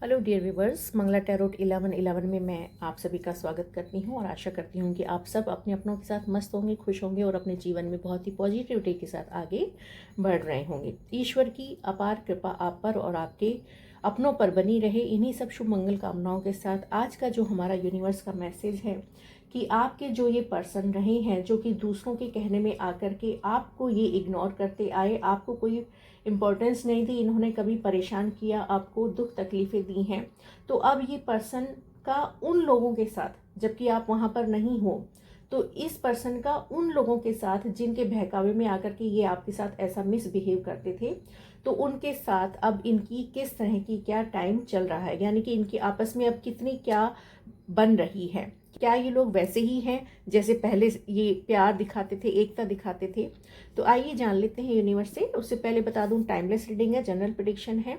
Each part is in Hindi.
Hello dear viewers, Mangala tarot 1111 में मैं आप सभी का स्वागत करती हूं और आशा करती हूं कि आप सब अपने अपनों के साथ मस्त होंगे, खुश होंगे और अपने जीवन में बहुत ही पॉजिटिविटी के साथ आगे बढ़ रहे होंगे। ईश्वर की अपार कृपा आप पर और आपके अपनों पर बनी रहे। इन्हीं सब शुभ मंगल कामनाओं के साथ आज का जो हमारा यूनिवर्स का मैसेज है कि आपके जो ये पर्सन रहे हैं जो कि दूसरों के कहने में आकर के आपको ये इग्नोर करते आए, आपको कोई इम्पोर्टेंस नहीं दी, इन्होंने कभी परेशान किया, आपको दुख तकलीफ़ें दी हैं, तो अब ये पर्सन का उन लोगों के साथ, जबकि आप वहाँ पर नहीं हो, तो इस पर्सन का उन लोगों के साथ जिनके बहकावे में आकर के ये आपके साथ ऐसा मिसबिहेव करते थे, तो उनके साथ अब इनकी किस तरह की क्या टाइम चल रहा है, यानी कि इनकी आपस में अब कितनी क्या बन रही है। क्या ये लोग वैसे ही हैं जैसे पहले ये प्यार दिखाते थे, एकता दिखाते थे? तो आइए जान लेते हैं यूनिवर्स से। उससे पहले बता दूं, टाइमलेस रीडिंग है, जनरल प्रेडिक्शन है,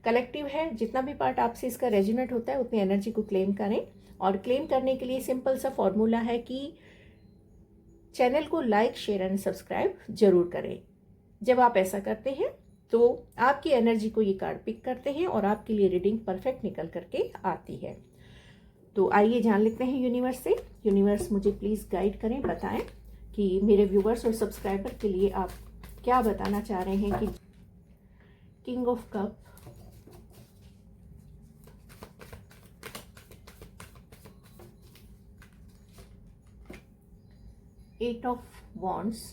कलेक्टिव है। जितना भी पार्ट आपसे इसका रेजोनेट होता है उतनी एनर्जी को क्लेम करें। और क्लेम करने के लिए सिंपल सा फॉर्मूला है कि चैनल को लाइक, शेयर एंड सब्सक्राइब जरूर करें। जब आप ऐसा करते हैं तो आपकी एनर्जी को ये कार्ड पिक करते हैं और आपके लिए रीडिंग परफेक्ट निकल करके आती है। तो आइए जान लेते हैं यूनिवर्स से। यूनिवर्स मुझे प्लीज़ गाइड करें, बताएं कि मेरे व्यूवर्स और सब्सक्राइबर के लिए आप क्या बताना चाह रहे हैं। कि king of cup, eight of wands,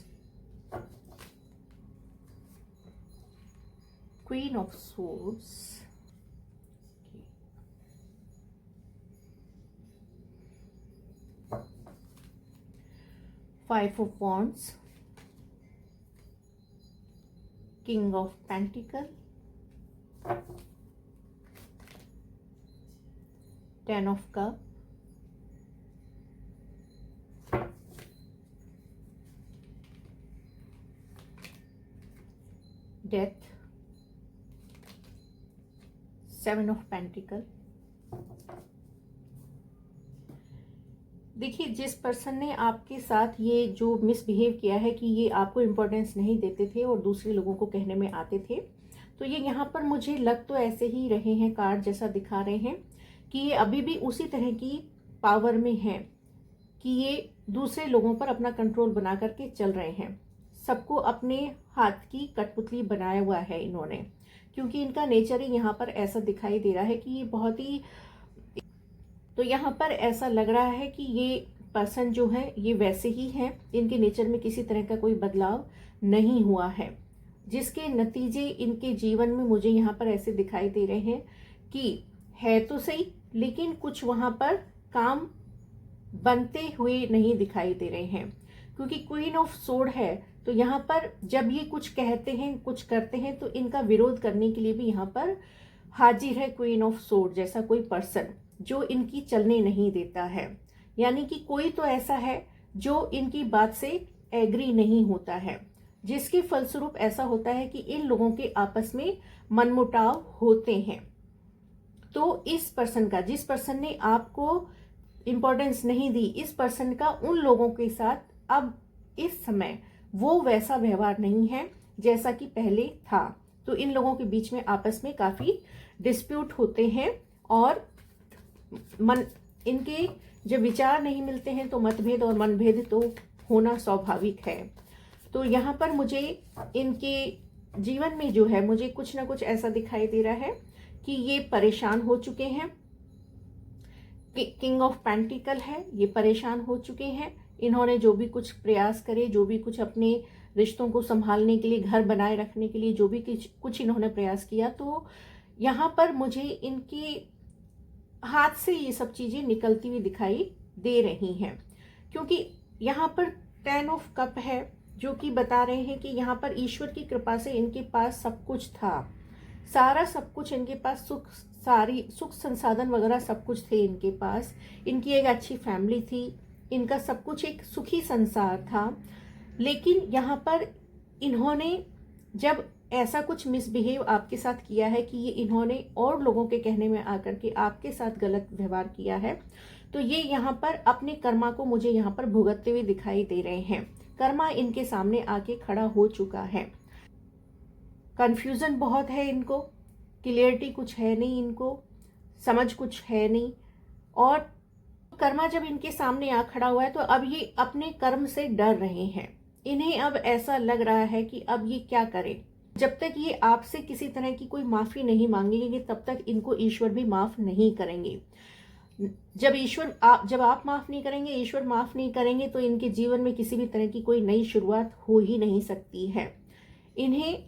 queen of swords, five of wands, king of pentacle, ten of cup, death, seven of pentacle. देखिए, जिस पर्सन ने आपके साथ ये जो मिसबिहेव किया है कि ये आपको इम्पोर्टेंस नहीं देते थे और दूसरे लोगों को कहने में आते थे, तो ये यहाँ पर मुझे लग तो ऐसे ही रहे हैं, कार्ड जैसा दिखा रहे हैं कि ये अभी भी उसी तरह की पावर में हैं कि ये दूसरे लोगों पर अपना कंट्रोल बना करके चल रहे हैं। सबको अपने हाथ की कठपुतली बनाया हुआ है इन्होंने, क्योंकि इनका नेचर ही यहाँ पर ऐसा दिखाई दे रहा है कि ये बहुत ही, तो यहाँ पर ऐसा लग रहा है कि ये पर्सन जो है ये वैसे ही हैं, इनके नेचर में किसी तरह का कोई बदलाव नहीं हुआ है, जिसके नतीजे इनके जीवन में मुझे यहाँ पर ऐसे दिखाई दे रहे हैं कि है तो सही, लेकिन कुछ वहाँ पर काम बनते हुए नहीं दिखाई दे रहे हैं। क्योंकि क्वीन ऑफ सोर्ड है, तो यहाँ पर जब ये कुछ कहते हैं, कुछ करते हैं, तो इनका विरोध करने के लिए भी यहाँ पर हाजिर है क्वीन ऑफ सोर्ड जैसा कोई पर्सन जो इनकी चलने नहीं देता है। यानी कि कोई तो ऐसा है जो इनकी बात से एग्री नहीं होता है, जिसके फलस्वरूप ऐसा होता है कि इन लोगों के आपस में मनमुटाव होते हैं। तो इस पर्सन का, जिस पर्सन ने आपको इम्पोर्टेंस नहीं दी, इस पर्सन का उन लोगों के साथ अब इस समय वो वैसा व्यवहार नहीं है जैसा कि पहले था। तो इन लोगों के बीच में आपस में काफी डिस्प्यूट होते हैं और इनके जब विचार नहीं मिलते हैं तो मतभेद और मनभेद तो होना स्वाभाविक है। तो यहाँ पर मुझे इनके जीवन में जो है, मुझे कुछ ना कुछ ऐसा दिखाई दे रहा है कि ये परेशान हो चुके हैं। किंग ऑफ पेंटिकल है, ये परेशान हो चुके हैं। इन्होंने जो भी कुछ प्रयास करे, जो भी कुछ अपने रिश्तों को संभालने के लिए, घर बनाए रखने के लिए जो भी कुछ इन्होंने प्रयास किया, तो यहाँ पर मुझे इनके हाथ से ये सब चीजें निकलती हुई दिखाई दे रही हैं। क्योंकि यहाँ पर 10 ऑफ कप है, जो कि बता रहे हैं कि यहाँ पर ईश्वर की कृपा से इनके पास सब कुछ था, सारा सब कुछ इनके पास, सुख संसाधन वगैरह सब कुछ थे इनके पास। इनकी एक अच्छी फैमिली थी, इनका सब कुछ एक सुखी संसार था। लेकिन यहाँ पर इन्होंने जब ऐसा कुछ मिसबिहेव आपके साथ किया है कि ये इन्होंने और लोगों के कहने में आकर के आपके साथ गलत व्यवहार किया है, तो ये यहाँ पर अपने कर्मा को मुझे यहाँ पर भुगतते हुए दिखाई दे रहे हैं। कर्मा इनके सामने आके खड़ा हो चुका है। कंफ्यूजन बहुत है इनको, क्लियरिटी कुछ है नहीं इनको। समझ कुछ है नहीं, और कर्मा जब इनके सामने आ खड़ा हुआ है तो अब ये अपने कर्म से डर रहे हैं। इन्हें अब ऐसा लग रहा है कि अब ये क्या करें। जब तक ये आपसे किसी तरह की कोई माफी नहीं मांगेंगे तब तक इनको ईश्वर भी माफ नहीं करेंगे। जब आप माफ नहीं करेंगे, ईश्वर माफ नहीं करेंगे, तो इनके जीवन में किसी भी तरह की कोई नई शुरुआत हो ही नहीं सकती है। इन्हें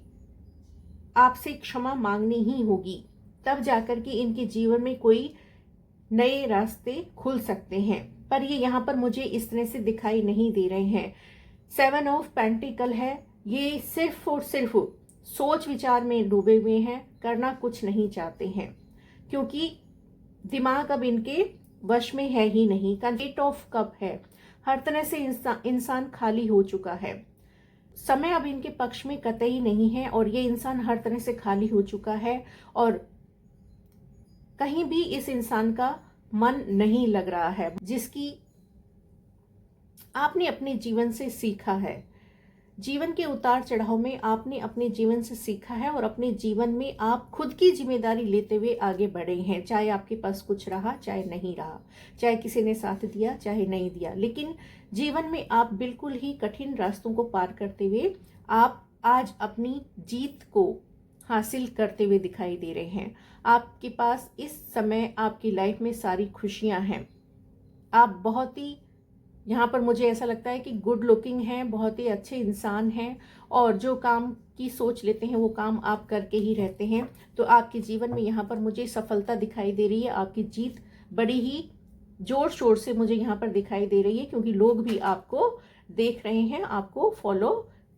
आपसे क्षमा मांगनी ही होगी, तब जाकर के इनके जीवन में कोई नए रास्ते खुल सकते हैं। पर ये यहाँ पर मुझे इस तरह से दिखाई नहीं दे रहे हैं। 7 ऑफ पेंटिकल है, ये सिर्फ और सिर्फ सोच विचार में डूबे हुए हैं, करना कुछ नहीं चाहते हैं, क्योंकि दिमाग अब इनके वश में है ही नहीं। का 8 ऑफ कप है, हर तरह से इंसान खाली हो चुका है। समय अब इनके पक्ष में कतई नहीं है, और ये इंसान हर तरह से खाली हो चुका है, और कहीं भी इस इंसान का मन नहीं लग रहा है, जिसकी आपने अपने जीवन से सीखा है। जीवन के उतार चढ़ाव में आपने अपने जीवन से सीखा है, और अपने जीवन में आप खुद की जिम्मेदारी लेते हुए आगे बढ़े हैं। चाहे आपके पास कुछ रहा, चाहे नहीं रहा, चाहे किसी ने साथ दिया, चाहे नहीं दिया, लेकिन जीवन में आप बिल्कुल ही कठिन रास्तों को पार करते हुए आप आज अपनी जीत को हासिल करते हुए दिखाई दे रहे हैं। आपके पास इस समय आपकी लाइफ में सारी खुशियां हैं। आप बहुत ही, यहाँ पर मुझे ऐसा लगता है कि गुड लुकिंग हैं, बहुत ही अच्छे इंसान हैं, और जो काम की सोच लेते हैं वो काम आप करके ही रहते हैं। तो आपके जीवन में यहाँ पर मुझे सफलता दिखाई दे रही है। आपकी जीत बड़ी ही जोर शोर से मुझे यहाँ पर दिखाई दे रही है, क्योंकि लोग भी आपको देख रहे हैं, आपको फॉलो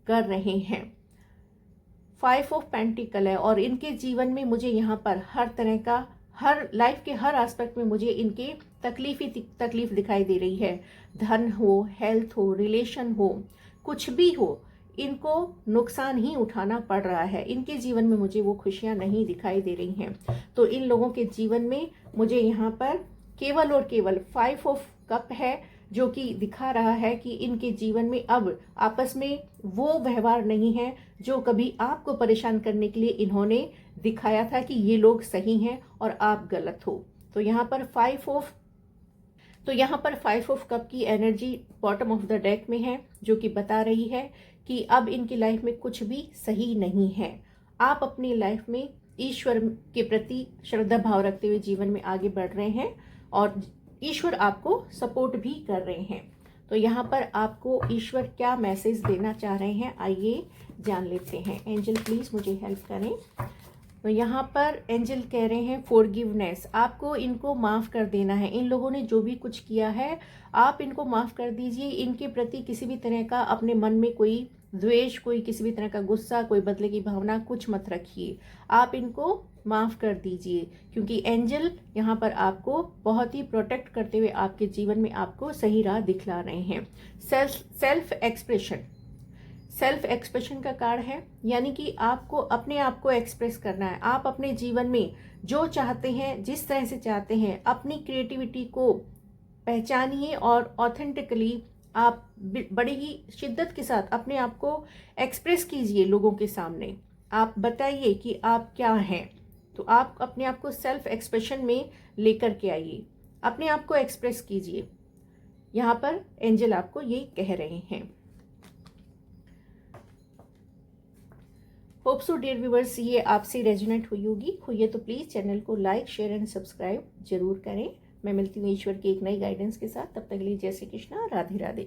कर रहे हैं। 5 ऑफ पेंटिकल है, और इनके जीवन में मुझे यहाँ पर हर तरह का, हर लाइफ के हर एस्पेक्ट में मुझे इनके तकलीफ दिखाई दे रही है। धन हो, हेल्थ हो, रिलेशन हो, कुछ भी हो, इनको नुकसान ही उठाना पड़ रहा है। इनके जीवन में मुझे वो खुशियां नहीं दिखाई दे रही हैं। तो इन लोगों के जीवन में मुझे यहाँ पर केवल और केवल 5 ऑफ कप है, जो कि दिखा रहा है कि इनके जीवन में अब आपस में वो व्यवहार नहीं है जो कभी आपको परेशान करने के लिए इन्होंने दिखाया था कि ये लोग सही हैं और आप गलत हो। तो यहाँ पर 5 ऑफ कप की energy bottom of the deck में है, जो कि बता रही है कि अब इनकी लाइफ में कुछ भी सही नहीं है। आप अपनी लाइफ में ईश्वर के प्रति श्रद्धा भाव रखते हुए जीवन में आगे बढ़ रहे हैं, और ईश्वर आपको सपोर्ट भी कर रहे हैं। तो यहाँ पर आपको ईश्वर क्या मैसेज देना चाह रहे हैं, आइए जान लेते हैं। एंजल प्लीज मुझे हेल्प करें। तो यहाँ पर एंजल कह रहे हैं फॉरगिवनेस, आपको इनको माफ़ कर देना है। इन लोगों ने जो भी कुछ किया है आप इनको माफ़ कर दीजिए। इनके प्रति किसी भी तरह का अपने मन में कोई द्वेष, कोई किसी भी तरह का गुस्सा, कोई बदले की भावना कुछ मत रखिए। आप इनको माफ़ कर दीजिए, क्योंकि एंजल यहाँ पर आपको बहुत ही प्रोटेक्ट करते हुए आपके जीवन में आपको सही राह दिखला रहे हैं। सेल्फ एक्सप्रेशन का कार्ड है, यानी कि आपको अपने आप को एक्सप्रेस करना है। आप अपने जीवन में जो चाहते हैं, जिस तरह से चाहते हैं, अपनी क्रिएटिविटी को पहचानिए, और ऑथेंटिकली आप बड़ी ही शिद्दत के साथ अपने आप को एक्सप्रेस कीजिए लोगों के सामने। आप बताइए कि आप क्या हैं। तो आप अपने आप को सेल्फ एक्सप्रेशन में लेकर के आइए, अपने आप को एक्सप्रेस कीजिए। यहाँ पर एंजल आपको ये कह रहे हैं। होप सो डियर व्यूअर्स, ये आपसे रेजोनेट हुई है तो प्लीज़ चैनल को लाइक, शेयर एंड सब्सक्राइब जरूर करें। मैं मिलती हूँ ईश्वर की एक नई गाइडेंस के साथ। तब तक के लिए जय श्री कृष्णा, राधे राधे।